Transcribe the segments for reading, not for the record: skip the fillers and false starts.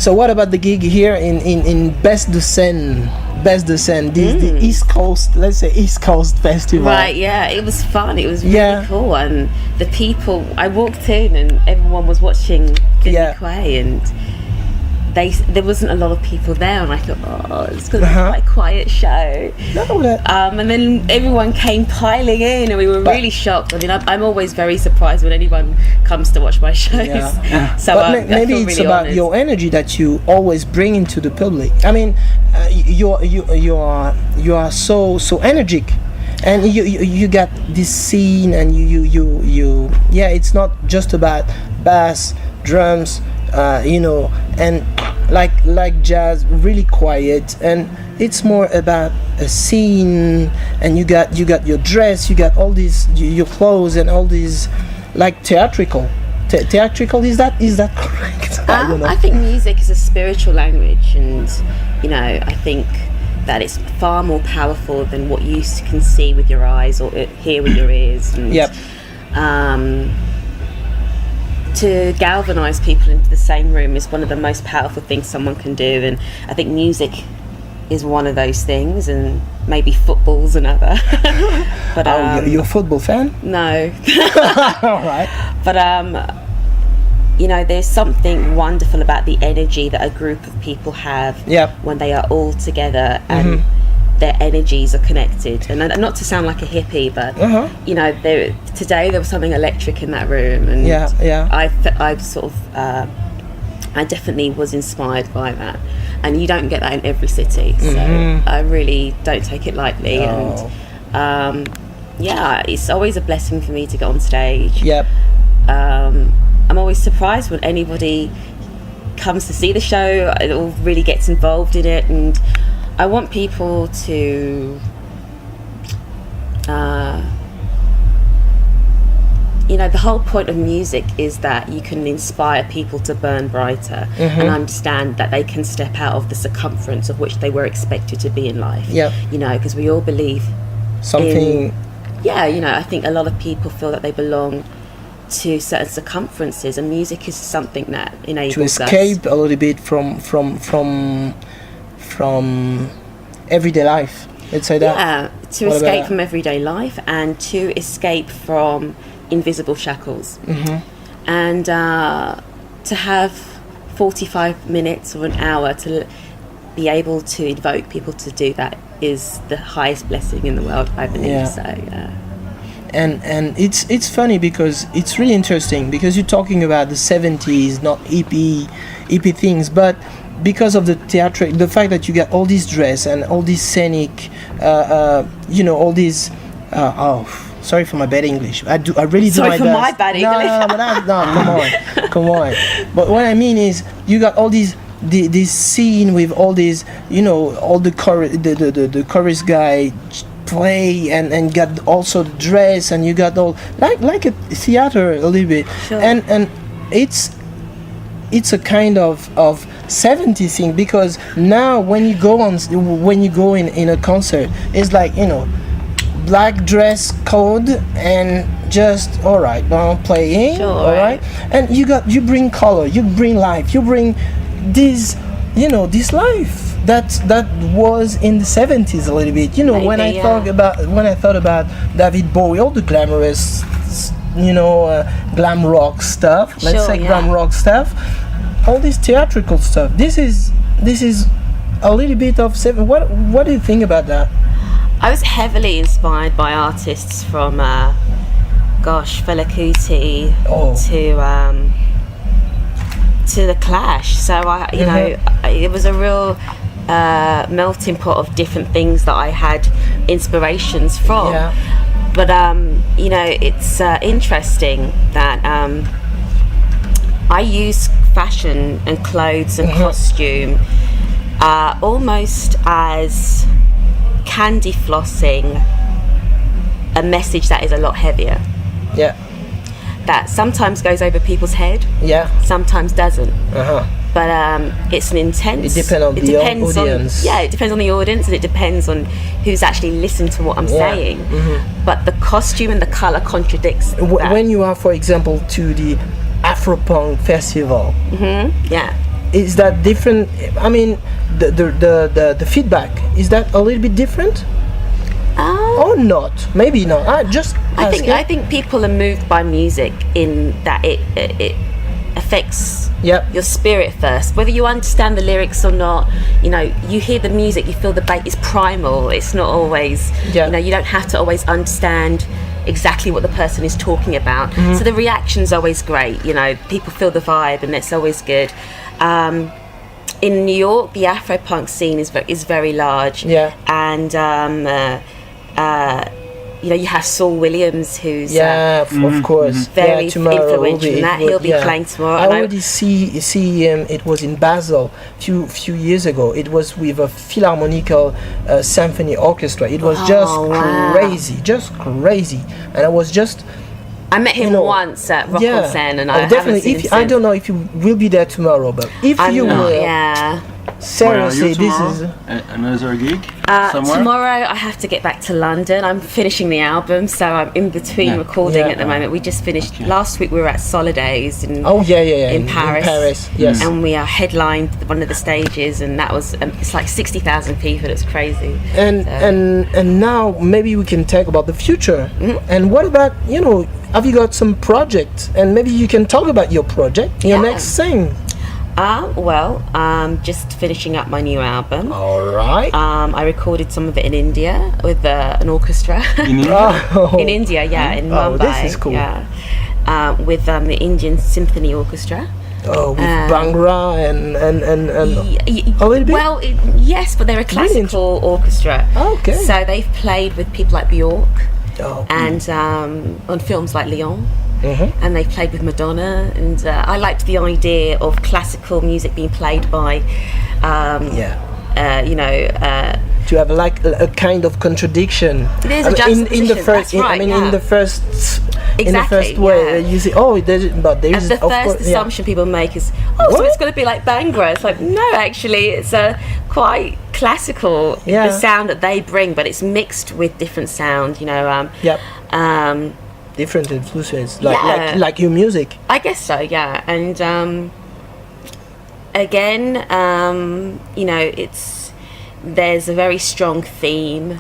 So what about the gig here in Best de Seine? Best de Seine, the East Coast, let's say East Coast Festival. Right, yeah, it was fun. It was really cool, and the people. I walked in and everyone was watching Billy Quay, and there wasn't a lot of people there, and I thought, oh, it's going to be quite a quiet show. And then everyone came piling in, and we were really shocked. I mean, I'm always very surprised when anyone comes to watch my shows. So maybe it's really about your energy that you always bring into the public. I mean, you are so energetic, and you got this scene, and you it's not just about bass, drums, and like jazz, really quiet, and it's more about a scene, and you got your dress, you got all these your clothes, and all these like theatrical. Is that correct? I don't know. I think music is a spiritual language, and I think that it's far more powerful than what you can see with your eyes or hear with your ears. And, to galvanise people into the same room is one of the most powerful things someone can do, and I think music is one of those things, and maybe football's another. But you're a football fan? No. All right. But there's something wonderful about the energy that a group of people have when they are all together, and their energies are connected. And not to sound like a hippie, but today there was something electric in that room, and I've sort of I definitely was inspired by that, and you don't get that in every city, so I really don't take it lightly. And it's always a blessing for me to get on stage. I'm always surprised when anybody comes to see the show or really gets involved in it, and I want people to the whole point of music is that you can inspire people to burn brighter and understand that they can step out of the circumference of which they were expected to be in life. Because we all believe something. I think a lot of people feel that they belong to certain circumferences, and music is something that enables to escape a little bit from everyday life. Let's say that. To escape from everyday life, and to escape from invisible shackles, and to have 45 minutes or an hour to be able to invoke people to do that is the highest blessing in the world, I believe. And it's funny because it's really interesting, because you're talking about the 70s, not EP things, but because of the theatric, the fact that you get all this dress and all this scenic, all these. Sorry for my bad English. I really do my best. Sorry for my bad English. No, come on. But what I mean is, you got all these this scene with all these, all the chorus guy play, and got also the dress, and you got all like a theater a little bit, and it's a kind of 70s thing, because now when you go in a concert, it's like black dress code and just all right now playing, all right, and you bring color, you bring life, you bring this this life that was in the 70s a little bit. Maybe, when I thought about David Bowie, all the glamorous glam rock stuff, glam rock stuff, all this theatrical stuff, this is a little bit of what do you think about that? I was heavily inspired by artists from Fela Kuti to the Clash. So it was a real melting pot of different things that I had inspirations from. But it's interesting that I use fashion and clothes and costume almost as candy flossing a message that is a lot heavier. That sometimes goes over people's head. Sometimes doesn't. But it's an intense. It depends on the audience. It depends on the audience, and it depends on who's actually listened to what I'm saying. But the costume and the color contradicts that. When you are, for example, to the Afropunk festival, is that different? I mean, the feedback, is that a little bit different? Or not? Maybe not. I think people are moved by music in that it affects your spirit first. Whether you understand the lyrics or not, you hear the music, you feel the bass. It's primal. It's not always. You don't have to always understand exactly what the person is talking about. Mm-hmm. So the reaction's always great. People feel the vibe, and it's always good. In New York, the Afro-punk scene is very large. Yeah. And you have Saul Williams, who's of course very influential in that. He'll be playing tomorrow. I already see him. It was in Basel few years ago. It was with a Philharmonical Symphony Orchestra. It was just crazy, and I met him once at Rock on Seine, and I definitely. Haven't seen him I don't know if you will be there tomorrow, but if you will, seriously, this is another gig somewhere. Tomorrow I have to get back to London. I'm finishing the album, so I'm in between recording at the moment. We just finished last week. We were at Solidays in Paris. Yes, and we headlined one of the stages, and that was it's like 60,000 people. It's crazy. And now maybe we can talk about the future. Mm-hmm. And what about have you got some projects? And maybe you can talk about your project, your next thing. Just finishing up my new album. All right. I recorded some of it in India with an orchestra. In India? In India, in Mumbai. This is cool. Yeah. With the Indian Symphony Orchestra. Oh, with Bhangra and a little bit? Well, yes, but they're a classical orchestra. Okay. So they've played with people like Bjork and on films like Leon. Mm-hmm. And they played with Madonna, and I liked the idea of classical music being played by, to have like a kind of contradiction. There's a juxtaposition. In the first, in the first way, you say, there's the first assumption people make is, so it's going to be like Bhangra. It's like, no, actually, it's a quite classical. The sound that they bring, but it's mixed with different sound. Different influences, like your music. I guess so, yeah. And again, there's a very strong theme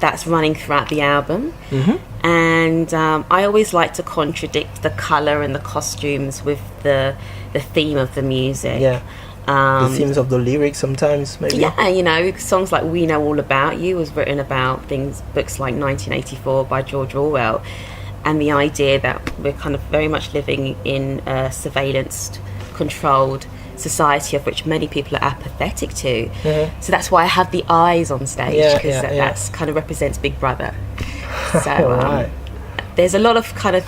that's running throughout the album. Mm-hmm. And I always like to contradict the colour and the costumes with the theme of the music. Yeah. The themes of the lyrics sometimes, maybe. Yeah, songs like "We Know All About You" was written about books like 1984 by George Orwell, and the idea that we're kind of very much living in a surveillance-controlled society of which many people are apathetic to. Mm-hmm. So that's why I have the eyes on stage, because that's kind of represents Big Brother. So there's a lot of kind of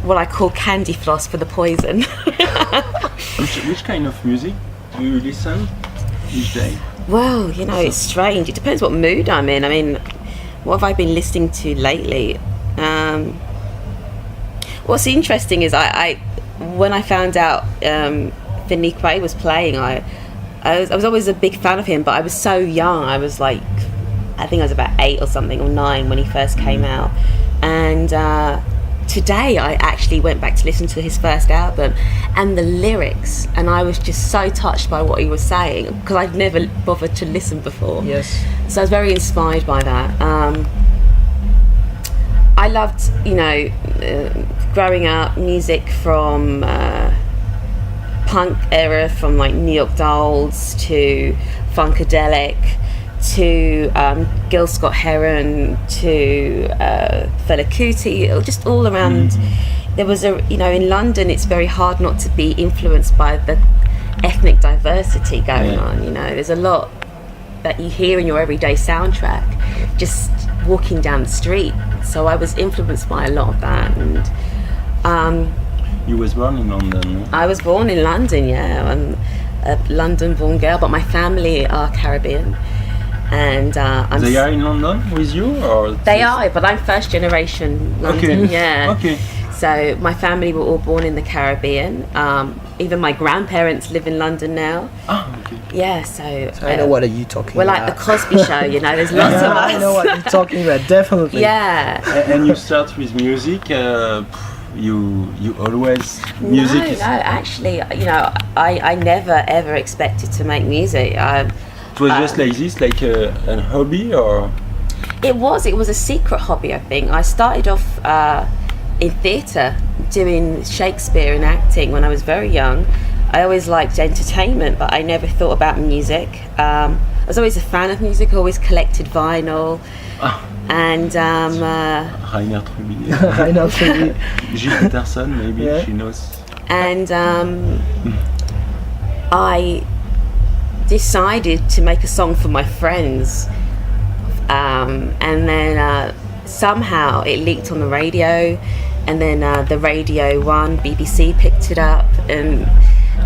what I call candy floss for the poison. Which kind of music do you listen each day? Well, it's strange. It depends what mood I'm in. I mean, what have I been listening to lately? What's interesting is I when I found out Finique was playing, I was always a big fan of him, but I was so young. I was like, I think I was about 8 or something, or 9 when he first came out. And today I actually went back to listen to his first album and the lyrics, and I was just so touched by what he was saying, because I'd never bothered to listen before. Yes. So I was very inspired by that. I loved, growing up, music from punk era, from like New York Dolls to Funkadelic to Gil Scott Heron to Fela Kuti, just all around. There was in London it's very hard not to be influenced by the ethnic diversity going on. There's a lot that you hear in your everyday soundtrack just walking down the street. So I was influenced by a lot of that. And you was born in London, no? I was born in London, I'm a London born girl, but my family are Caribbean. And they are in London with you, or they are, but I'm first generation London. Okay. Yeah. Okay. So my family were all born in the Caribbean. Even my grandparents live in London now. Oh, okay. Yeah, so I know what are you talking we're about. like the Cosby Show, there's lots of us. I know what you're talking about, definitely. Yeah. And you start with music You always music? No, actually, I never ever expected to make music. It was just like this, like an hobby, or? It was a secret hobby, I think. I started off in theatre, doing Shakespeare and acting when I was very young. I always liked entertainment, but I never thought about music. I was always a fan of music, always collected vinyl. And Rainer Trubili. Gilles Peterson, maybe, yeah. She knows. And I decided to make a song for my friends. And then somehow it leaked on the radio, and then the Radio 1, BBC picked it up, and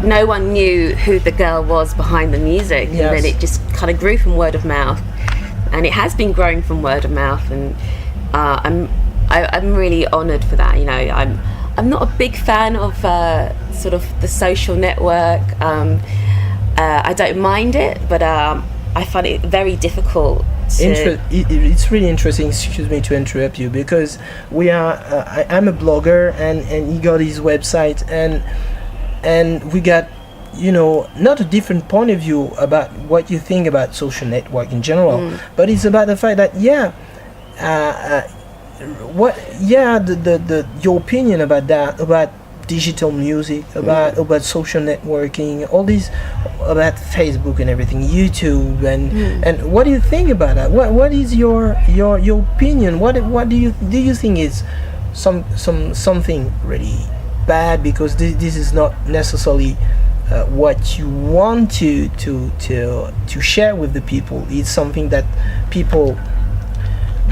no one knew who the girl was behind the music. Yes. And then it just kind of grew from word of mouth, and it has been growing from word of mouth, and I'm really honoured for that. I'm not a big fan of sort of the social network. I don't mind it, but I find it very difficult. It's really interesting, excuse me to interrupt you, because I'm a blogger, and he got his website, and we got not a different point of view about what you think about social network in general, but it's about the fact that your opinion about that, about digital music, about social networking, all these, about Facebook and everything, YouTube, and what do you think about that? What is your opinion? What do you think is something really bad, because this is not necessarily what you want to share with the people. It's something that people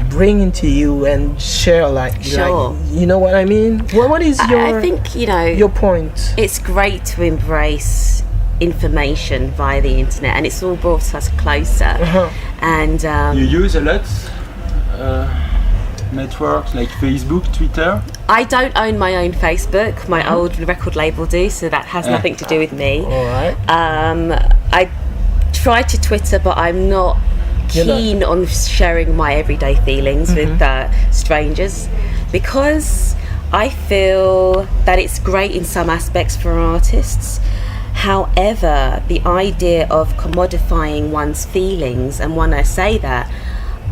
bring into you and share, sure. You know what I mean? What is your? I think your point. It's great to embrace information via the internet, and it's all brought us closer. And you use a lot networks like Facebook, Twitter. I don't own my own Facebook. My old record label do, so that has nothing to do with me. All right. I try to Twitter, but I'm not keen on sharing my everyday feelings with strangers, because I feel that it's great in some aspects for artists. However, the idea of commodifying one's feelings, and when I say that,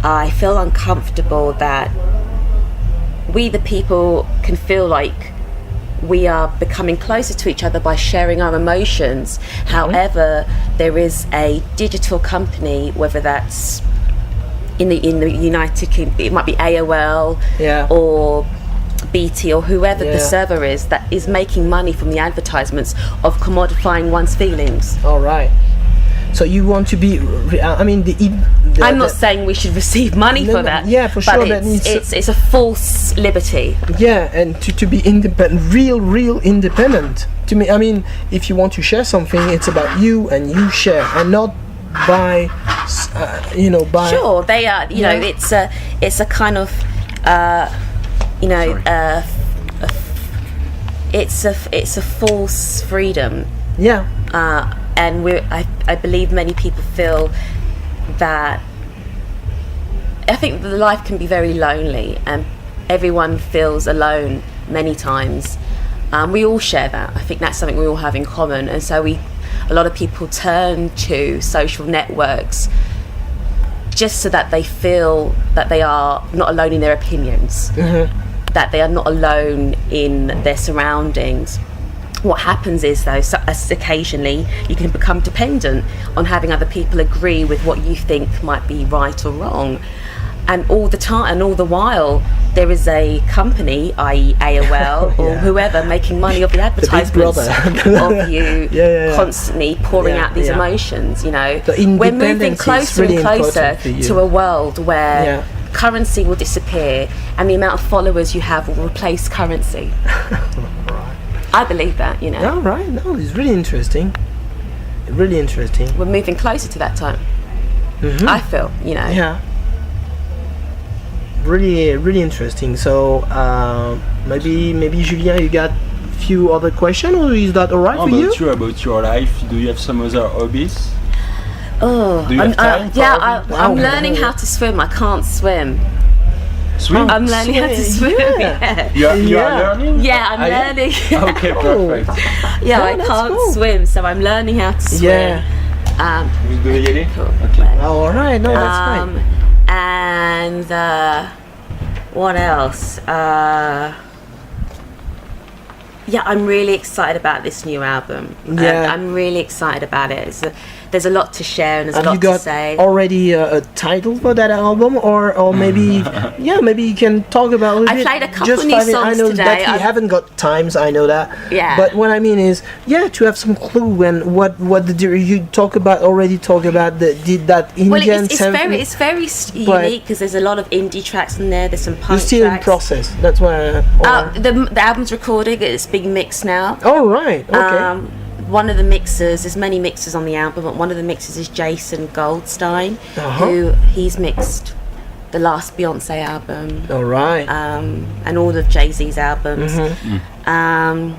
I feel uncomfortable that we the people can feel like we are becoming closer to each other by sharing our emotions. However, there is a digital company, whether that's in the United Kingdom, it might be AOL or BT or whoever the server is, that is making money from the advertisements of commodifying one's feelings. All right. So you want to be? I'm not saying we should receive money for that. Yeah, for sure. But it's a false liberty. Yeah, and to be independent, real independent. To me, if you want to share something, it's about you and you share, and not by, by. Sure, they are. It's a kind of, it's a false freedom. Yeah. And I believe many people feel that. I think that life can be very lonely, and everyone feels alone many times. We all share that. I think that's something we all have in common, and so a lot of people turn to social networks just so that they feel that they are not alone in their opinions, that they are not alone in their surroundings. What happens is, though, occasionally you can become dependent on having other people agree with what you think might be right or wrong. And all the time, and all the while, there is a company, i.e. AOL or whoever, making money of the advertisements of you constantly pouring out these emotions. We're moving closer and closer to a world where currency will disappear, and the amount of followers you have will replace currency. I believe that, All right, no, it's really interesting. Really interesting. We're moving closer to that time. I feel, Yeah. Really, really interesting. So maybe Julien, you got a few other questions, or is that all right for you? About your life, do you have some other hobbies? Oh, do you have time I'm learning how to swim. I can't swim. Swim? I'm learning how to swim. Yeah. You are learning? Yeah, I'm learning. Okay, perfect. Yeah, I can't swim, so I'm learning how to swim. Yeah. Vous devez y aller? Cool. Okay. Oh, all right. No, that's fine. And what else? Yeah, I'm really excited about this new album. Yeah. I'm really excited about it. There's a lot to share and there's a lot to say. Have you got already a title for that album, or maybe maybe you can talk about a little bit. I played a couple just new songs I know today. that we haven't got times. I know that. Yeah. But what I mean is, to have some clue and what you talk about that Indian sample. It's very unique because there's a lot of indie tracks in there. There's some punk tracks. You're still in process. That's why. The album's recording. It's being mixed now. Oh right. Okay. One of the mixers, there's many mixers on the album, but one of the mixers is Jason Goldstein, who he's mixed the last Beyonce album. All right. And all of Jay-Z's albums. And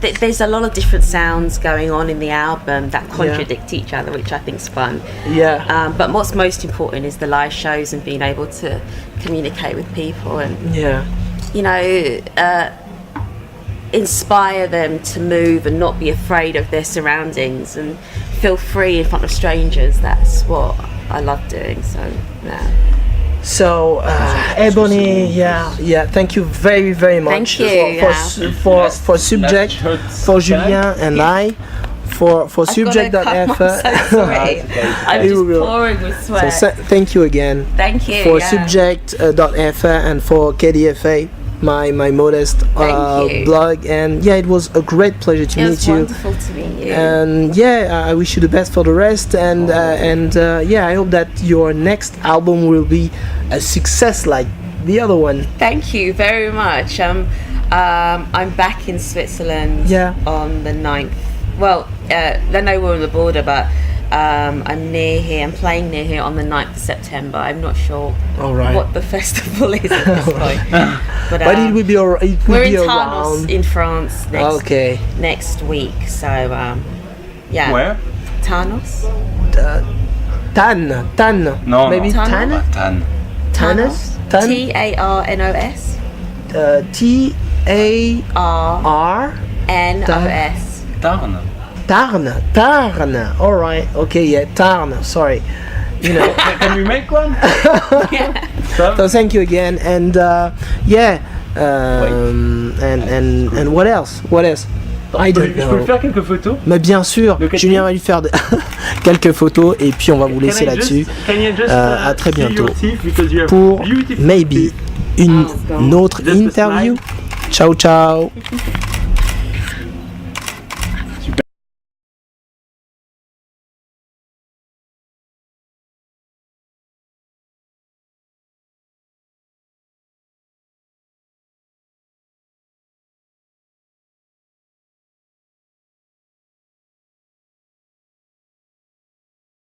there's a lot of different sounds going on in the album that contradict each other, which I think is fun. Yeah. But what's most important is the live shows and being able to communicate with people and, you know, inspire them to move and not be afraid of their surroundings and feel free in front of strangers. That's what I love doing. So Ebony, thank you very, very much. Thank you for Subject, for Julien and I, for Subject.f. I'm just pouring with sweat. So thank you again. Thank you for Subject.f and for KDFA. My modest blog, and it was a great pleasure to meet you. It was wonderful to meet you. And I wish you the best for the rest. And I hope that your next album will be a success like the other one. Thank you very much. I'm back in Switzerland on the 9th. Well, I know we're on the border, but I'm near here. I'm playing near here on the 9th of September. I'm not sure what the festival is at this point. But it will be around. We're in Tarnos in France next week. So Where? Tarnos. Tan. No. Maybe Tan. Tarnos. Tarnos. Tarn. Tarn. All right. Okay. Tarn. Sorry. You know. Can we make one? So thank you again, and and what else? I don't know. Je peux faire quelques photos? Mais bien sûr, Julien va lui faire quelques photos et puis on va vous laisser là-dessus. À très bientôt pour maybe une autre interview. Ciao ciao.